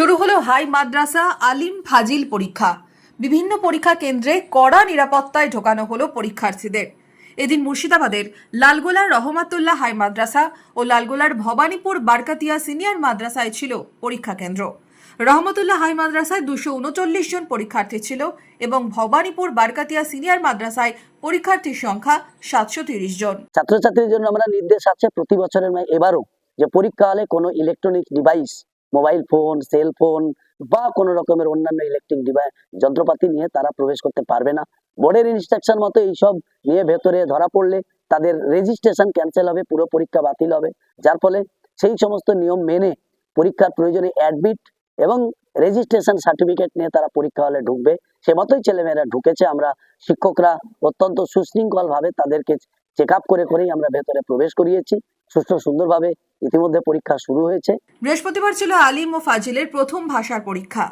শুরু হলো হাই মাদ্রাসা আলিম ফাজিল পরীক্ষা। বিভিন্ন পরীক্ষা কেন্দ্রে কড়া নিরাপত্তায় ঢোকানো হলো পরীক্ষার্থীদের। এদিন মুর্শিদাবাদের লালগোলার রহমাতুল্লাহ হাই মাদ্রাসা ও লালগোলার ভবানীপুর বারকাতিয়া সিনিয়র মাদ্রাসায় ছিল পরীক্ষা কেন্দ্র। রহমতুল্লাহ হাই মাদ্রাসায় 239 জন পরীক্ষার্থী ছিল এবং ভবানীপুর বারকাতিয়া সিনিয়র মাদ্রাসায় পরীক্ষার্থীর সংখ্যা 730 জন। ছাত্রছাত্রীদের জন্য আমরা নির্দেশ আছে প্রতি বছরের এবারও যে পরীক্ষা হলে কোনো electronic device, mobile phone, cell phone বা কোনো রকমের অন্যান্য ইলেকট্রিক ডিভাইস যন্ত্রপাতি নিয়ে তারা প্রবেশ করতে পারবে না। বোর্ডের ইনস্ট্রাকশন মতো এইসব নিয়ে ভেতরে ধরা পড়লে তাদের রেজিস্ট্রেশন ক্যান্সেল হবে, পুরো পরীক্ষা বাতিল হবে। যার ফলে সেই সমস্ত নিয়ম মেনে পরীক্ষার প্রয়োজনে অ্যাডমিট এবং রেজিস্ট্রেশন সার্টিফিকেট নিয়ে তারা পরীক্ষা হলে ঢুকবে। সে মতোই ছেলেমেয়েরা ঢুকেছে। আমরা শিক্ষকরা অত্যন্ত সুশৃঙ্খল ভাবে তাদেরকে চেক আপ করেই আমরা ভেতরে প্রবেশ করিয়েছি। সুষ্ঠু সুন্দরভাবে ইতিমধ্যে পরীক্ষা শুরু হয়েছে। বৃহস্পতিবার ছিল আলিম ও ফাজিলের প্রথম ভাষার পরীক্ষা।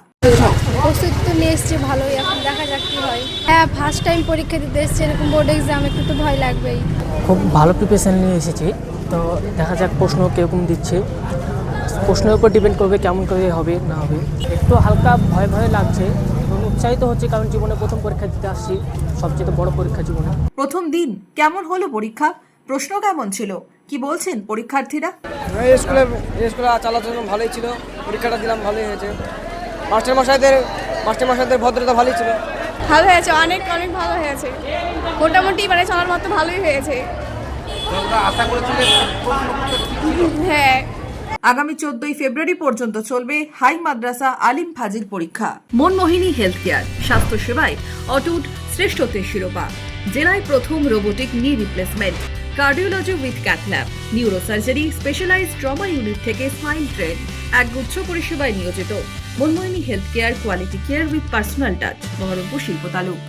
প্রস্তুতি তো নিয়ে এসছে ভালোই, এখন দেখা যাক কি হয়। হ্যাঁ, ফার্স্ট টাইম পরীক্ষা দিতে এসছে, এরকম বোর্ড এক্সাম একটু তো ভয় লাগবেই। খুব ভালো প্রিপারেশন নিয়ে এসেছি, তো দেখা যাক প্রশ্ন কীরকম দিচ্ছে। প্রশ্নের উপর ডিপেন্ড করবে কেমন করে হবে না হবে। একটু হালকা ভয় ভয় লাগছে এবং উৎসাহিত হচ্ছে, কারণ জীবনে প্রথম পরীক্ষা দিতে আসছি, সবচেয়ে বড় পরীক্ষা জীবনে। প্রথম দিন কেমন হলো পরীক্ষা? প্রশ্ন কেমন ছিল? কি বলছেন পরীক্ষার্থীরা? স্কুলে চালাচল ভালোই ছিল, পরীক্ষাটা দিলাম ভালোই হয়েছে। মাস্টারমশাইদের ভদ্রতা ভালোই ছিল। ভালো হয়েছে, অনেক অনেক ভালো হয়েছে। মোটামুটি মানে চলার মতো ভালোই হয়েছে। হ্যাঁ, আগামী 14 ফেব্রুয়ারি পর্যন্ত চলবে হাই মাদ্রাসা আলিম ফাজিল পরীক্ষা। মনমোহিনী হেলথ কেয়ার, স্বাস্থ্য সেবায় অটুট শ্রেষ্ঠত্বের শিরোপা। জেলায় প্রথম robotic knee replacement, cardiology with cath lab, neurosurgery, specialized trauma unit থেকে স্মাইল ট্রেন, একগুচ্ছ পরিষেবায় নিয়োজিত। Manmohini health care, quality care with personal touch, Baharampur শিল্প তালুক।